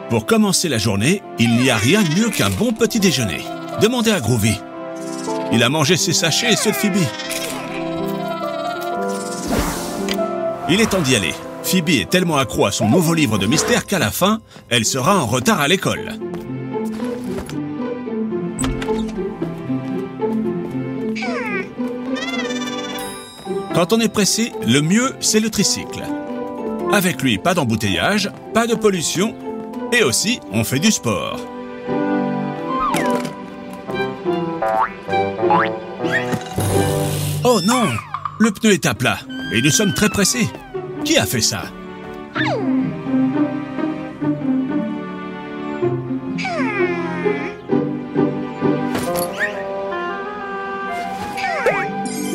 Pour commencer la journée, il n'y a rien de mieux qu'un bon petit déjeuner. Demandez à Groovy. Il a mangé ses sachets et ceux de Phoebe. Il est temps d'y aller. Phoebe est tellement accro à son nouveau livre de mystère qu'à la fin, elle sera en retard à l'école. Quand on est pressé, le mieux, c'est le tricycle. Avec lui, pas d'embouteillage, pas de pollution, et aussi, on fait du sport. Oh non! Le pneu est à plat, et nous sommes très pressés. Qui a fait ça?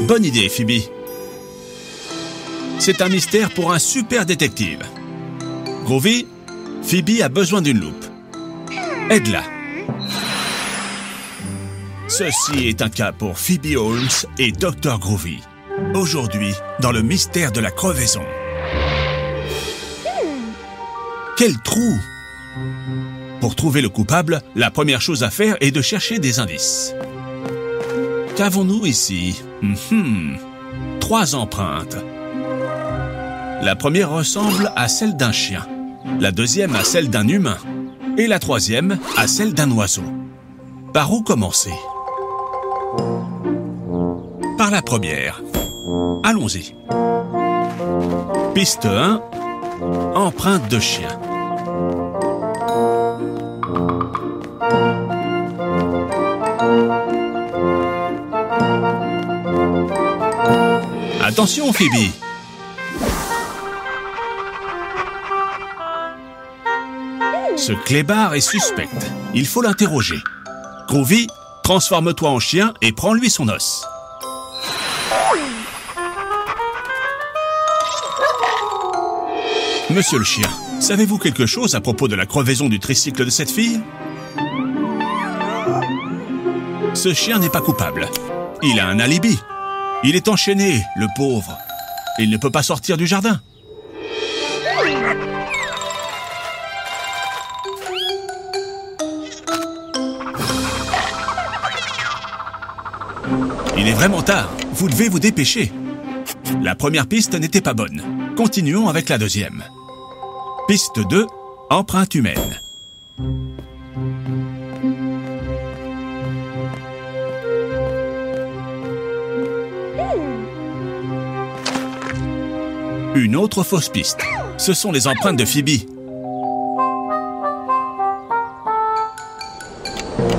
Bonne idée, Phoebe. C'est un mystère pour un super détective. Groovy, Phoebe a besoin d'une loupe. Aide-la. Ceci est un cas pour Phoebe Holmes et Dr. Groovy. Aujourd'hui, dans le mystère de la crevaison. Quel trou! Pour trouver le coupable, la première chose à faire est de chercher des indices. Qu'avons-nous ici? 3 empreintes. La première ressemble à celle d'un chien, la deuxième à celle d'un humain, et la troisième à celle d'un oiseau. Par où commencer? Par la première. Allons-y. Piste 1, empreinte de chien. Attention, Phoebe! Ce clébard est suspect. Il faut l'interroger. Groovy, transforme-toi en chien et prends-lui son os. Monsieur le chien, savez-vous quelque chose à propos de la crevaison du tricycle de cette fille? Ce chien n'est pas coupable. Il a un alibi. Il est enchaîné, le pauvre. Il ne peut pas sortir du jardin. Il est vraiment tard. Vous devez vous dépêcher. La première piste n'était pas bonne. Continuons avec la deuxième. Piste 2, empreinte humaine. Une autre fausse piste. Ce sont les empreintes de Phoebe.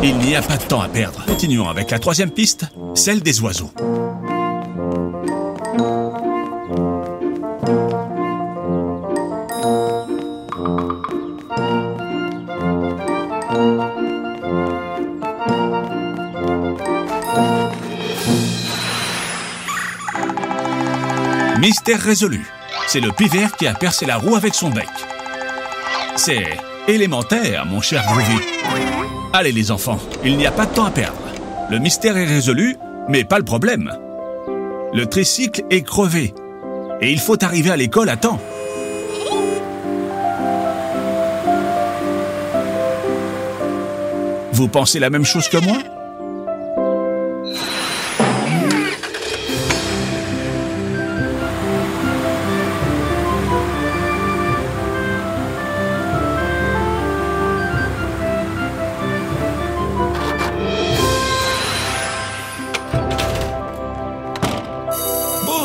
Il n'y a pas de temps à perdre. Continuons avec la troisième piste, celle des oiseaux. Mystère résolu. C'est le pivert qui a percé la roue avec son bec. C'est élémentaire, mon cher Groovy. Allez les enfants, il n'y a pas de temps à perdre. Le mystère est résolu, mais pas le problème. Le tricycle est crevé. Et il faut arriver à l'école à temps. Vous pensez la même chose que moi ?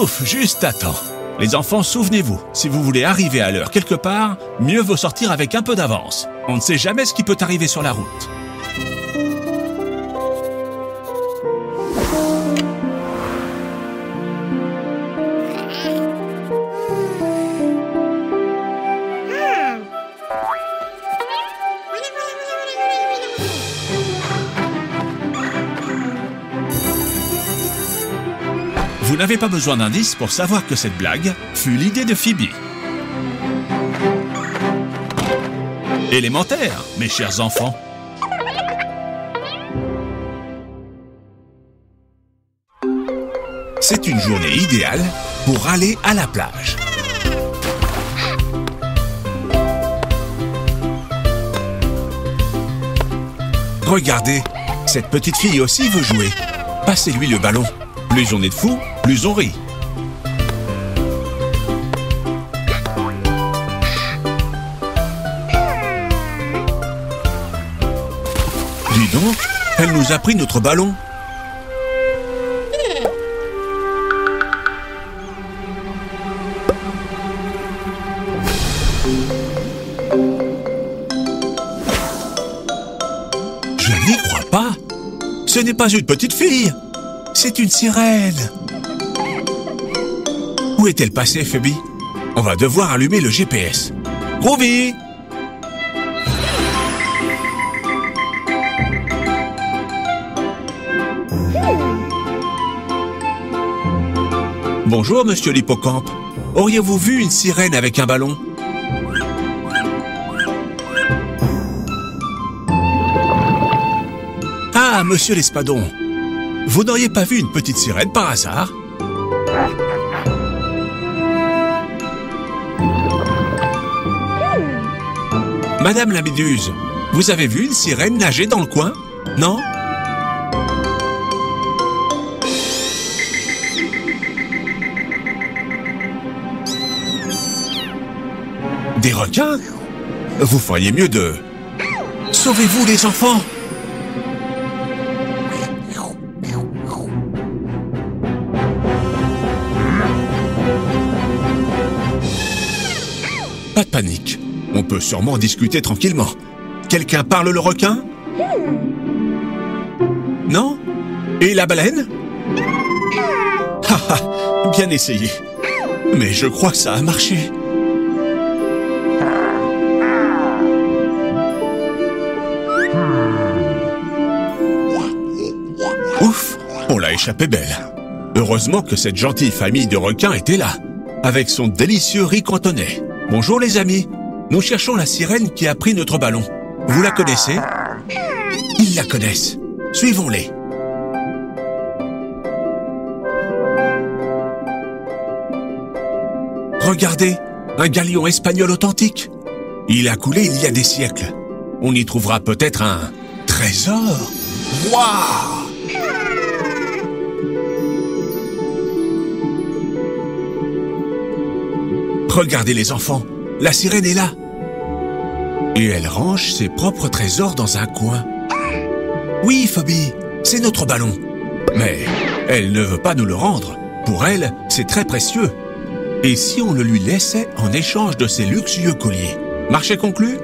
Ouf, juste à temps. Les enfants, souvenez-vous, si vous voulez arriver à l'heure quelque part, mieux vaut sortir avec un peu d'avance. On ne sait jamais ce qui peut arriver sur la route. Vous n'avez pas besoin d'indices pour savoir que cette blague fut l'idée de Phoebe. Élémentaire, mes chers enfants. C'est une journée idéale pour aller à la plage. Regardez, cette petite fille aussi veut jouer. Passez-lui le ballon. Plus on est de fous, plus on rit. Dis donc, elle nous a pris notre ballon. Je n'y crois pas. Ce n'est pas une petite fille. C'est une sirène. Où est-elle passée, Phoebe? On va devoir allumer le GPS. Groovy! Bonjour, monsieur l'hippocampe. Auriez-vous vu une sirène avec un ballon? Ah, monsieur l'espadon. Vous n'auriez pas vu une petite sirène par hasard? Madame la méduse, vous avez vu une sirène nager dans le coin? Non? Des requins? Vous feriez mieux de... Sauvez-vous les enfants! Pas de panique. On peut sûrement discuter tranquillement. Quelqu'un parle le requin? Non? Et la baleine? Haha, bien essayé. Mais je crois que ça a marché. Ouf, on l'a échappé belle. Heureusement que cette gentille famille de requins était là, avec son délicieux riz cantonais. Bonjour les amis, nous cherchons la sirène qui a pris notre ballon. Vous la connaissez? Ils la connaissent. Suivons-les. Regardez, un galion espagnol authentique. Il a coulé il y a des siècles. On y trouvera peut-être un trésor. Waouh! Regardez les enfants, la sirène est là. Et elle range ses propres trésors dans un coin. Oui, Phoebe, c'est notre ballon. Mais elle ne veut pas nous le rendre. Pour elle, c'est très précieux. Et si on le lui laissait en échange de ses luxueux colliers? Marché conclu?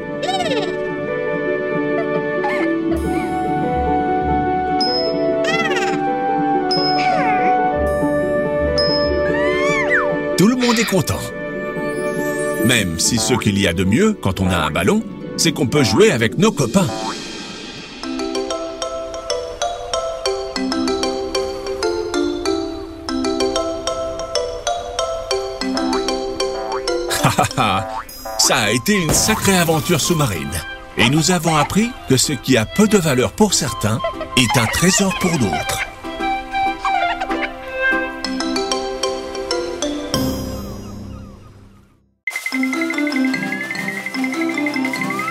Tout le monde est content. Même si ce qu'il y a de mieux quand on a un ballon, c'est qu'on peut jouer avec nos copains. Ça a été une sacrée aventure sous-marine. Et nous avons appris que ce qui a peu de valeur pour certains est un trésor pour d'autres.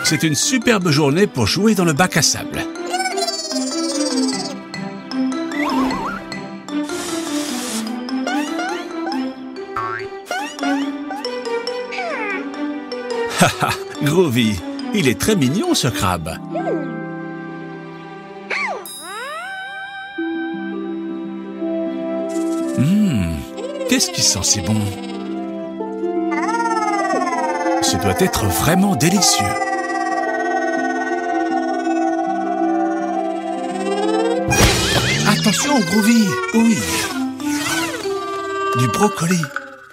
C'est une superbe journée pour jouer dans le bac à sable. Haha, Groovy, il est très mignon ce crabe. Qu'est-ce qui sent si bon? Ce doit être vraiment délicieux. Attention, Groovy, oui. Du brocoli,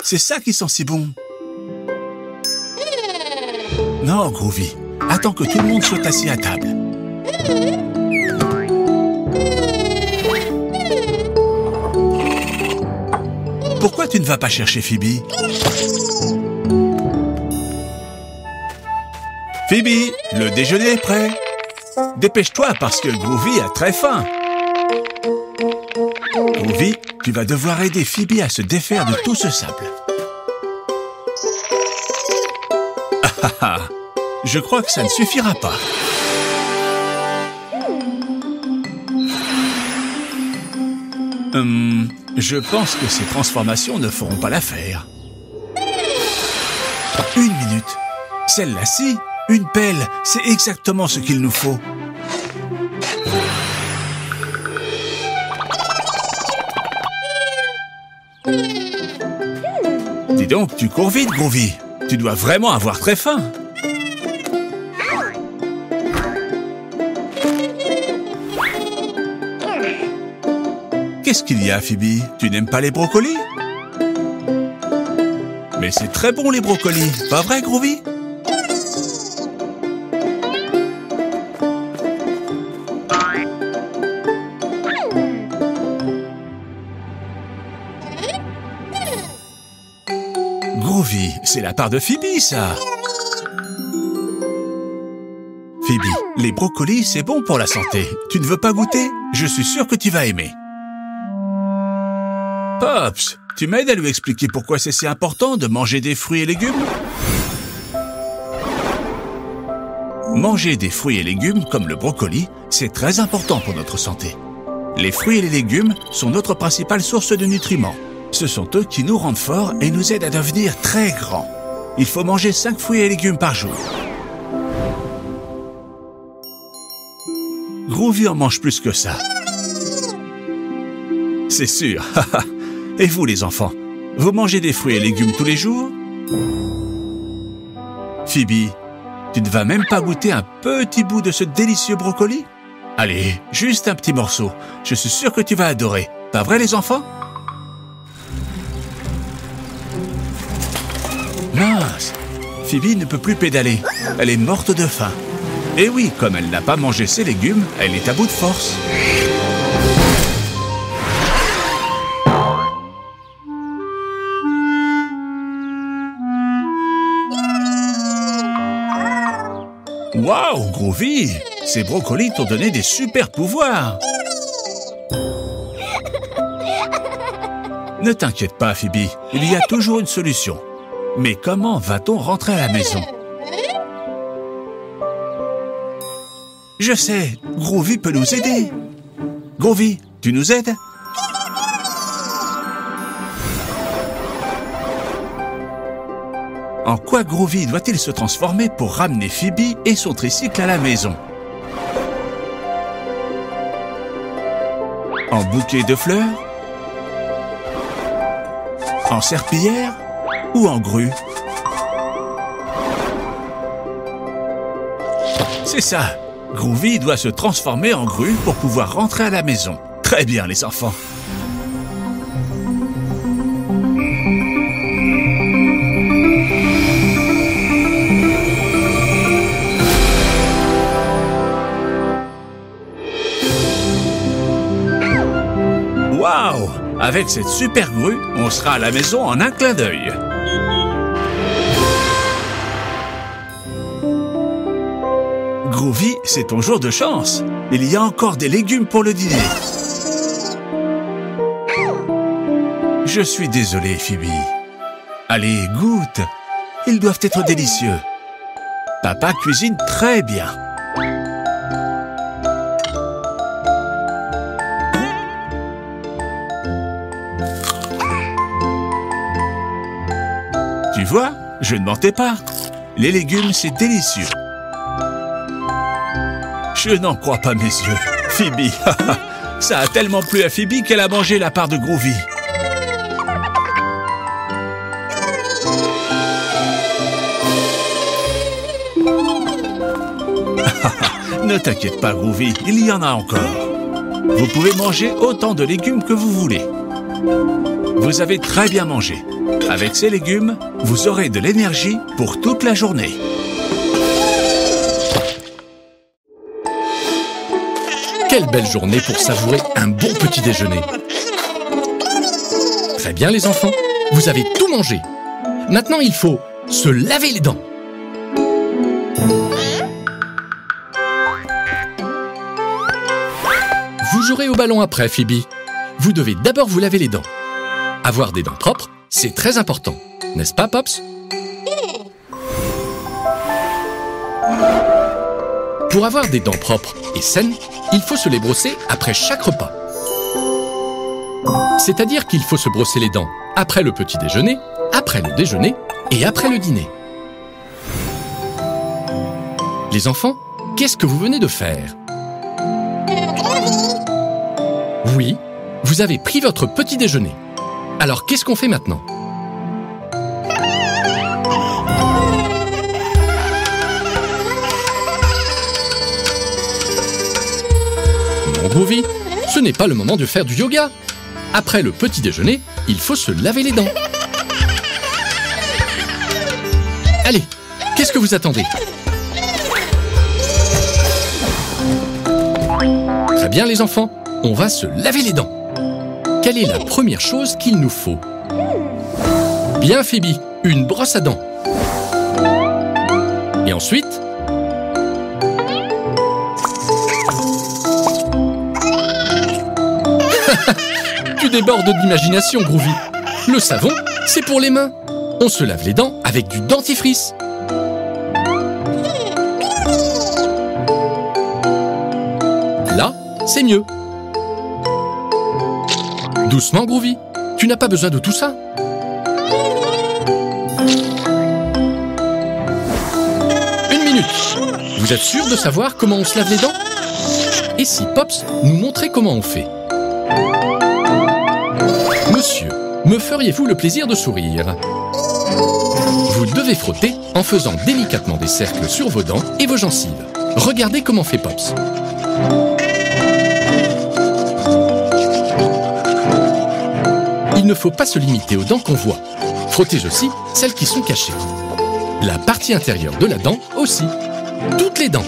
c'est ça qui sent si bon. Non, Groovy, attends que tout le monde soit assis à table. Pourquoi tu ne vas pas chercher Phoebe? Phoebe, le déjeuner est prêt. Dépêche-toi parce que Groovy a très faim. Groovy, tu vas devoir aider Phoebe à se défaire de tout ce sable. Je crois que ça ne suffira pas. Je pense que ces transformations ne feront pas l'affaire. Une minute. Celle-là-ci, une pelle, c'est exactement ce qu'il nous faut. Dis donc, tu cours vite, Groovy. Tu dois vraiment avoir très faim. Qu'est-ce qu'il y a, Phoebe? Tu n'aimes pas les brocolis? Mais c'est très bon, les brocolis. Pas vrai, Groovy? Groovy, c'est la part de Phoebe, ça. Phoebe, les brocolis, c'est bon pour la santé. Tu ne veux pas goûter? Je suis sûr que tu vas aimer. Pops, tu m'aides à lui expliquer pourquoi c'est si important de manger des fruits et légumes? Manger des fruits et légumes comme le brocoli, c'est très important pour notre santé. Les fruits et les légumes sont notre principale source de nutriments. Ce sont eux qui nous rendent forts et nous aident à devenir très grands. Il faut manger 5 fruits et légumes par jour. Groovy en mange plus que ça. C'est sûr. Et vous, les enfants, vous mangez des fruits et légumes tous les jours? Phoebe, tu ne vas même pas goûter un petit bout de ce délicieux brocoli? Allez, juste un petit morceau. Je suis sûr que tu vas adorer. Pas vrai, les enfants? Mince! Phoebe ne peut plus pédaler. Elle est morte de faim. Et oui, comme elle n'a pas mangé ses légumes, elle est à bout de force. Waouh, Groovy! Ces brocolis t'ont donné des super pouvoirs! Ne t'inquiète pas, Phoebe, il y a toujours une solution. Mais comment va-t-on rentrer à la maison? Je sais, Groovy peut nous aider. Groovy, tu nous aides? En quoi Groovy doit-il se transformer pour ramener Phoebe et son tricycle à la maison? En bouquet de fleurs? En serpillière? Ou en grue? C'est ça! Groovy doit se transformer en grue pour pouvoir rentrer à la maison. Très bien, les enfants! Waouh! Avec cette super grue, on sera à la maison en un clin d'œil. Groovy, c'est ton jour de chance. Il y a encore des légumes pour le dîner. Je suis désolé, Phoebe. Allez, goûte. Ils doivent être délicieux. Papa cuisine très bien. Tu vois, je ne mentais pas. Les légumes, c'est délicieux. Je n'en crois pas mes yeux. Phoebe, ça a tellement plu à Phoebe qu'elle a mangé la part de Groovy. Ne t'inquiète pas, Groovy, il y en a encore. Vous pouvez manger autant de légumes que vous voulez. Vous avez très bien mangé. Avec ces légumes, vous aurez de l'énergie pour toute la journée. Quelle belle journée pour savourer un bon petit déjeuner. Très bien les enfants, vous avez tout mangé. Maintenant il faut se laver les dents. Vous jouerez au ballon après, Phoebe. Vous devez d'abord vous laver les dents. Avoir des dents propres, c'est très important. N'est-ce pas, Pops? Pour avoir des dents propres et saines, il faut se les brosser après chaque repas. C'est-à-dire qu'il faut se brosser les dents après le petit déjeuner, après le déjeuner et après le dîner. Les enfants, qu'est-ce que vous venez de faire? Oui, vous avez pris votre petit déjeuner. Alors qu'est-ce qu'on fait maintenant? Non, Groovy, ce n'est pas le moment de faire du yoga. Après le petit déjeuner, il faut se laver les dents. Allez, qu'est-ce que vous attendez? Très bien les enfants, on va se laver les dents. Quelle est la première chose qu'il nous faut? Bien Phoebe, une brosse à dents. Et ensuite, tu débordes d'imagination, Groovy. Le savon, c'est pour les mains. On se lave les dents avec du dentifrice. Là, c'est mieux. Doucement, Groovy. Tu n'as pas besoin de tout ça. Une minute. Vous êtes sûr de savoir comment on se lave les dents? Et si Pops nous montrait comment on fait? Monsieur, me feriez-vous le plaisir de sourire? Vous devez frotter en faisant délicatement des cercles sur vos dents et vos gencives. Regardez comment fait Pops. Il ne faut pas se limiter aux dents qu'on voit. Frottez aussi celles qui sont cachées. La partie intérieure de la dent aussi. Toutes les dents.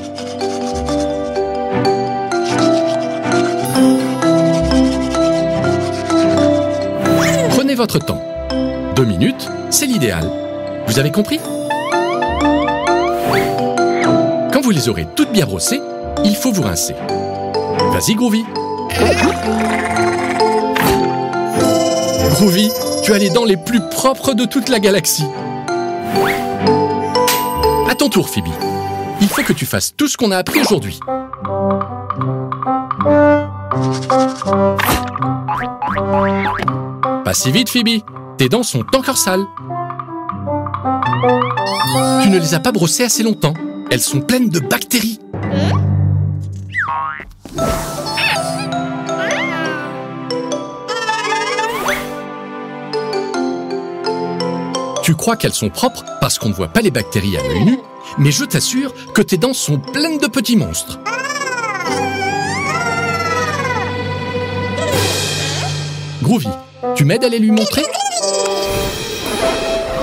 Prenez votre temps. 2 minutes, c'est l'idéal. Vous avez compris? Quand vous les aurez toutes bien brossées, il faut vous rincer. Vas-y, Groovy. Groovy, tu as les dents les plus propres de toute la galaxie. À ton tour, Phoebe. Il faut que tu fasses tout ce qu'on a appris aujourd'hui. Pas si vite, Phoebe. Tes dents sont encore sales. Tu ne les as pas brossées assez longtemps. Elles sont pleines de bactéries. Tu crois qu'elles sont propres parce qu'on ne voit pas les bactéries à l'œil nu, mais je t'assure que tes dents sont pleines de petits monstres. Groovy, tu m'aides à les lui montrer?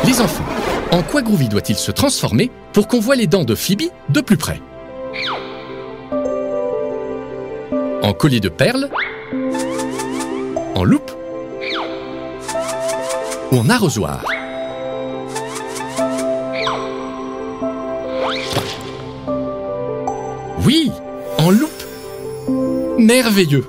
Les enfants, en quoi Groovy doit-il se transformer pour qu'on voit les dents de Phoebe de plus près? En collier de perles? En loupe? Ou en arrosoir? Oui, en loupe. Merveilleux.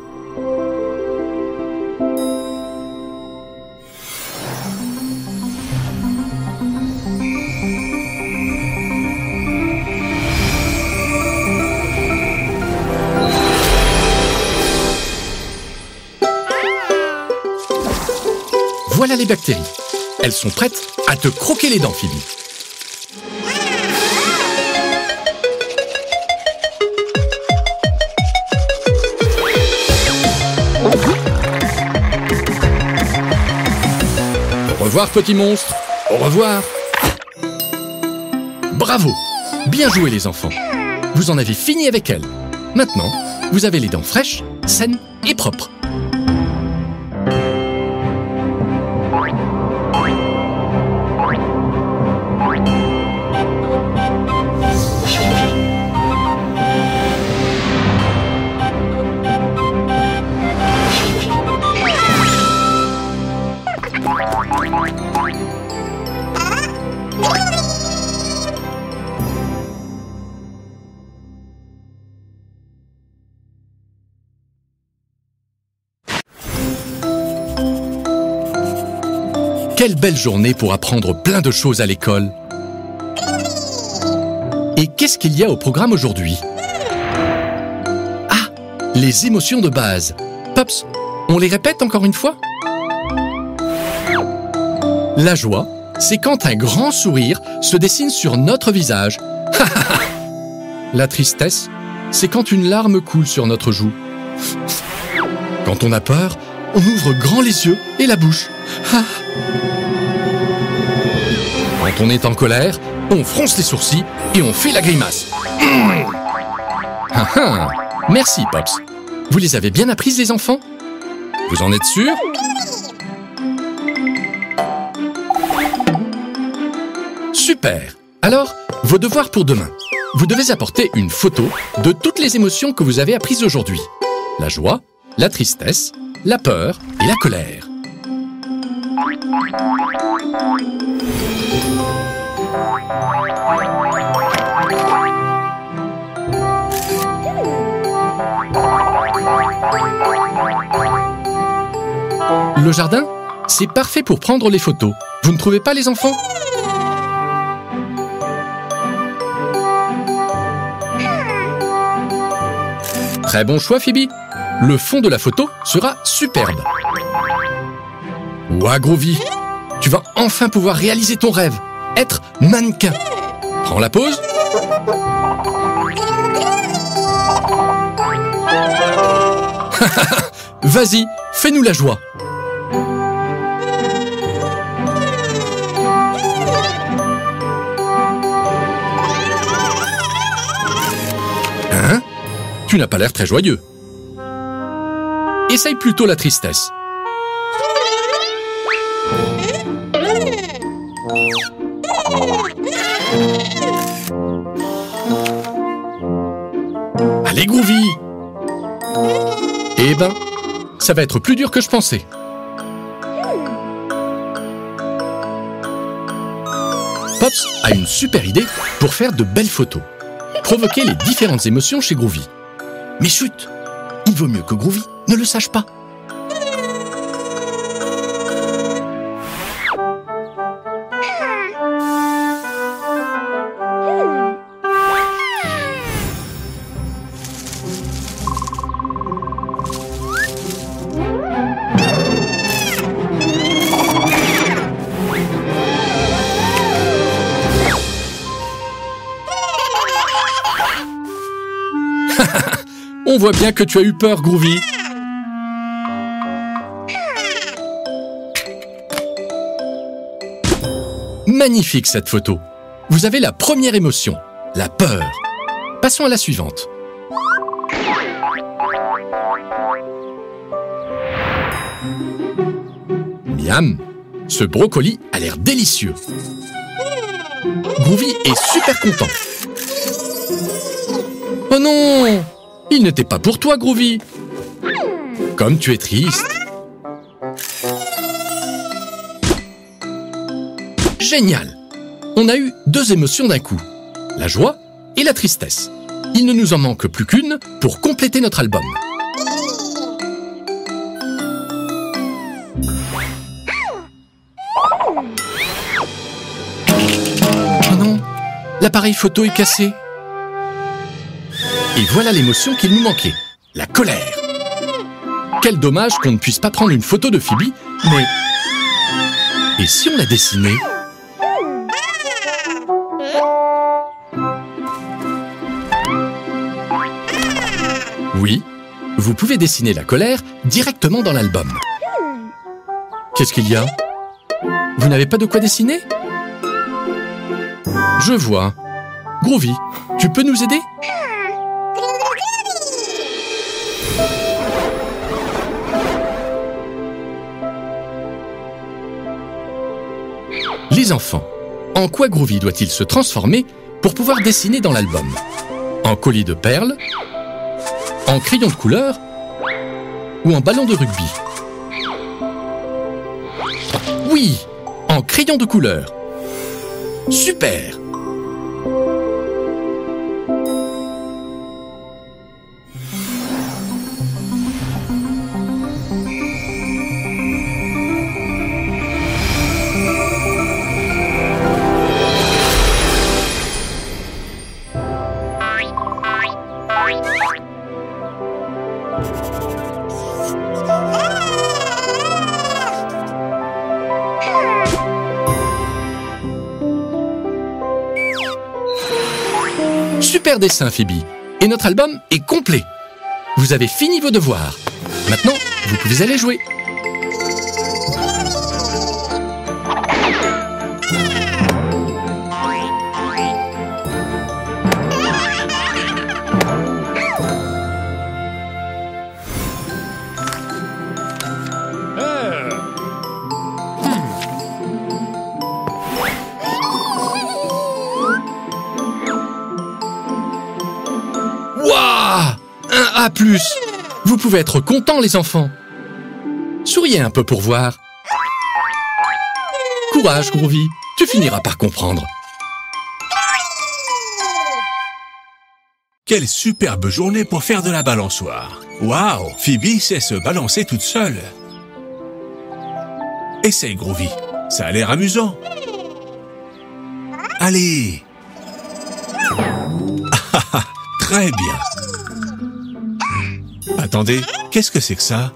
Voilà les bactéries. Elles sont prêtes à te croquer les dents, Phoebe. Au revoir, petit monstre. Au revoir. Bravo. Bien joué, les enfants. Vous en avez fini avec elles. Maintenant, vous avez les dents fraîches, saines et propres. Quelle belle journée pour apprendre plein de choses à l'école. Et qu'est-ce qu'il y a au programme aujourd'hui? Ah, les émotions de base. Pops, on les répète encore une fois? La joie, c'est quand un grand sourire se dessine sur notre visage. La tristesse, c'est quand une larme coule sur notre joue. Quand on a peur, on ouvre grand les yeux et la bouche. Quand on est en colère, on fronce les sourcils et on fait la grimace. Merci, Pops. Vous les avez bien apprises, les enfants? Vous en êtes sûrs? Super! Alors, vos devoirs pour demain. Vous devez apporter une photo de toutes les émotions que vous avez apprises aujourd'hui. La joie, la tristesse, la peur et la colère. Le jardin, c'est parfait pour prendre les photos. Vous ne trouvez pas, les enfants? Très bon choix, Phoebe. Le fond de la photo sera superbe. Ouah, Groovy, tu vas enfin pouvoir réaliser ton rêve, être mannequin. Prends la pause. Vas-y, fais-nous la joie. Hein? Tu n'as pas l'air très joyeux. Essaye plutôt la tristesse. Allez, Groovy! Eh ben, ça va être plus dur que je pensais. Pops a une super idée pour faire de belles photos. Provoquer les différentes émotions chez Groovy. Mais chut! Il vaut mieux que Groovy ne le sache pas. On voit bien que tu as eu peur, Groovy. Magnifique cette photo. Vous avez la première émotion, la peur. Passons à la suivante. Miam, ce brocoli a l'air délicieux. Groovy est super content. Oh non! Il n'était pas pour toi, Groovy. Comme tu es triste. Génial! On a eu deux émotions d'un coup. La joie et la tristesse. Il ne nous en manque plus qu'une pour compléter notre album. Oh non! L'appareil photo est cassé. Et voilà l'émotion qu'il nous manquait, la colère. Quel dommage qu'on ne puisse pas prendre une photo de Phoebe, mais... Et si on la dessinait? Oui, vous pouvez dessiner la colère directement dans l'album. Qu'est-ce qu'il y a? Vous n'avez pas de quoi dessiner? Je vois. Groovy, tu peux nous aider? Les enfants, en quoi Groovy doit-il se transformer pour pouvoir dessiner dans l'album? En collier de perles? En crayon de couleur? Ou en ballon de rugby? Oui, en crayon de couleur. Super! Super dessin, Phoebe. Et notre album est complet. Vous avez fini vos devoirs. Maintenant, vous pouvez aller jouer. Waouh! Un A+. Vous pouvez être contents, les enfants. Souriez un peu pour voir. Courage, Groovy. Tu finiras par comprendre. Quelle superbe journée pour faire de la balançoire. Waouh, Phoebe sait se balancer toute seule. Essaye, Groovy. Ça a l'air amusant. Allez. Très bien. Attendez, qu'est-ce que c'est que ça?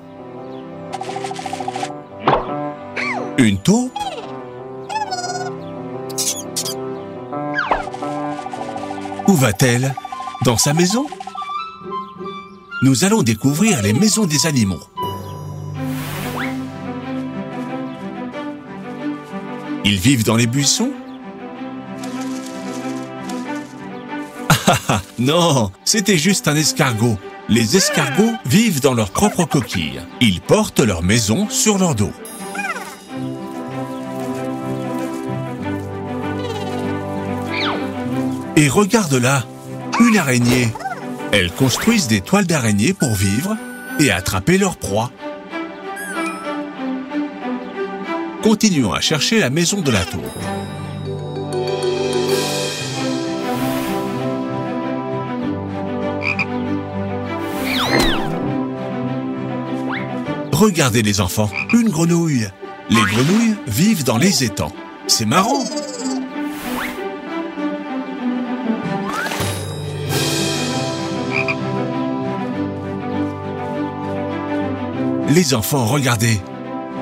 Une taupe? Où va-t-elle? Dans sa maison? Nous allons découvrir les maisons des animaux. Ils vivent dans les buissons? Non, c'était juste un escargot. Les escargots vivent dans leur propre coquille. Ils portent leur maison sur leur dos. Et regarde là, une araignée. Elles construisent des toiles d'araignée pour vivre et attraper leur proie. Continuons à chercher la maison de la taupe. Regardez les enfants, une grenouille. Les grenouilles vivent dans les étangs. C'est marrant. Les enfants, regardez.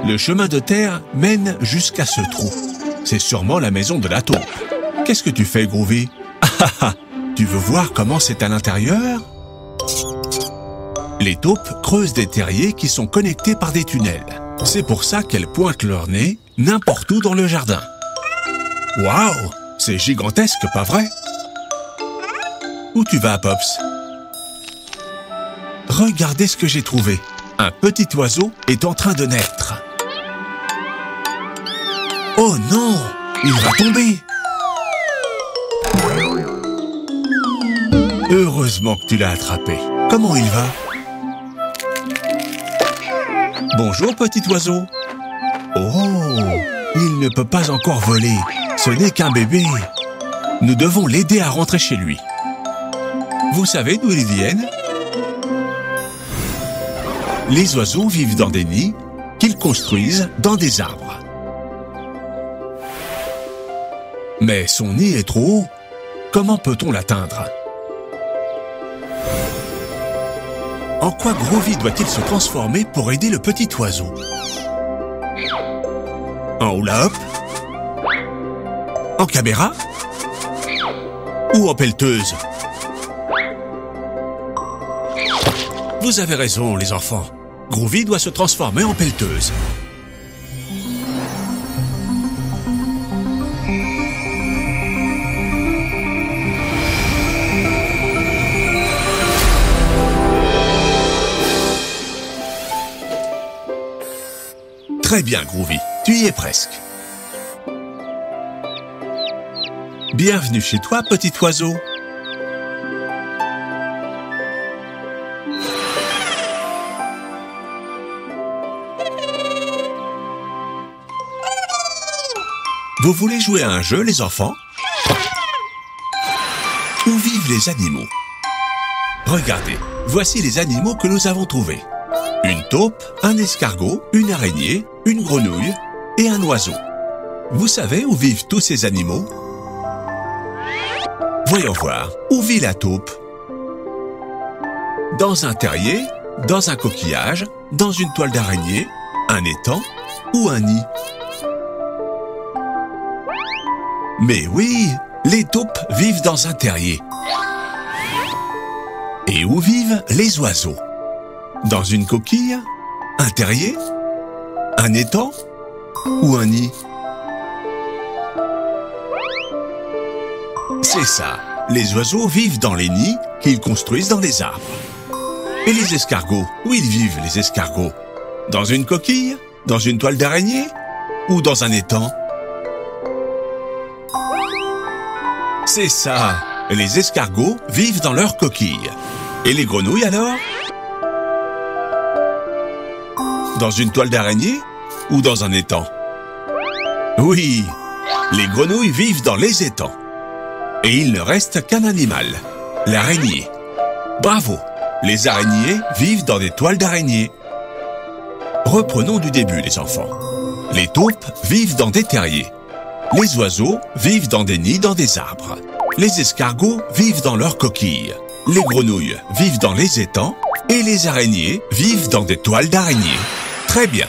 Le chemin de terre mène jusqu'à ce trou. C'est sûrement la maison de la taupe. Qu'est-ce que tu fais, Groovy? Tu veux voir comment c'est à l'intérieur? Les taupes creusent des terriers qui sont connectés par des tunnels. C'est pour ça qu'elles pointent leur nez n'importe où dans le jardin. Waouh! C'est gigantesque, pas vrai? Où tu vas, Pops? Regardez ce que j'ai trouvé. Un petit oiseau est en train de naître. Oh non! Il va tomber! Heureusement que tu l'as attrapé. Comment il va? Bonjour, petit oiseau. Oh, il ne peut pas encore voler. Ce n'est qu'un bébé. Nous devons l'aider à rentrer chez lui. Vous savez d'où ils viennent? Les oiseaux vivent dans des nids qu'ils construisent dans des arbres. Mais son nid est trop haut. Comment peut-on l'atteindre? En quoi Groovy doit-il se transformer pour aider le petit oiseau? En hula-hop? En caméra? Ou en pelleteuse? Vous avez raison, les enfants. Groovy doit se transformer en pelleteuse. Très bien, Groovy. Tu y es presque. Bienvenue chez toi, petit oiseau. Vous voulez jouer à un jeu, les enfants? Où vivent les animaux? Regardez, voici les animaux que nous avons trouvés. Une taupe, un escargot, une araignée, une grenouille et un oiseau. Vous savez où vivent tous ces animaux? Voyons voir, où vit la taupe? Dans un terrier, dans un coquillage, dans une toile d'araignée, un étang ou un nid? Mais oui, les taupes vivent dans un terrier. Et où vivent les oiseaux? Dans une coquille? Un terrier? Un étang? Ou un nid? C'est ça, les oiseaux vivent dans les nids qu'ils construisent dans les arbres. Et les escargots, où ils vivent les escargots? Dans une coquille? Dans une toile d'araignée? Ou dans un étang? C'est ça, les escargots vivent dans leur coquille. Et les grenouilles alors? Dans une toile d'araignée? Ou dans un étang? Oui, les grenouilles vivent dans les étangs. Et il ne reste qu'un animal, l'araignée. Bravo, les araignées vivent dans des toiles d'araignée. Reprenons du début, les enfants. Les taupes vivent dans des terriers. Les oiseaux vivent dans des nids dans des arbres. Les escargots vivent dans leurs coquilles. Les grenouilles vivent dans les étangs. Et les araignées vivent dans des toiles d'araignée. Très bien.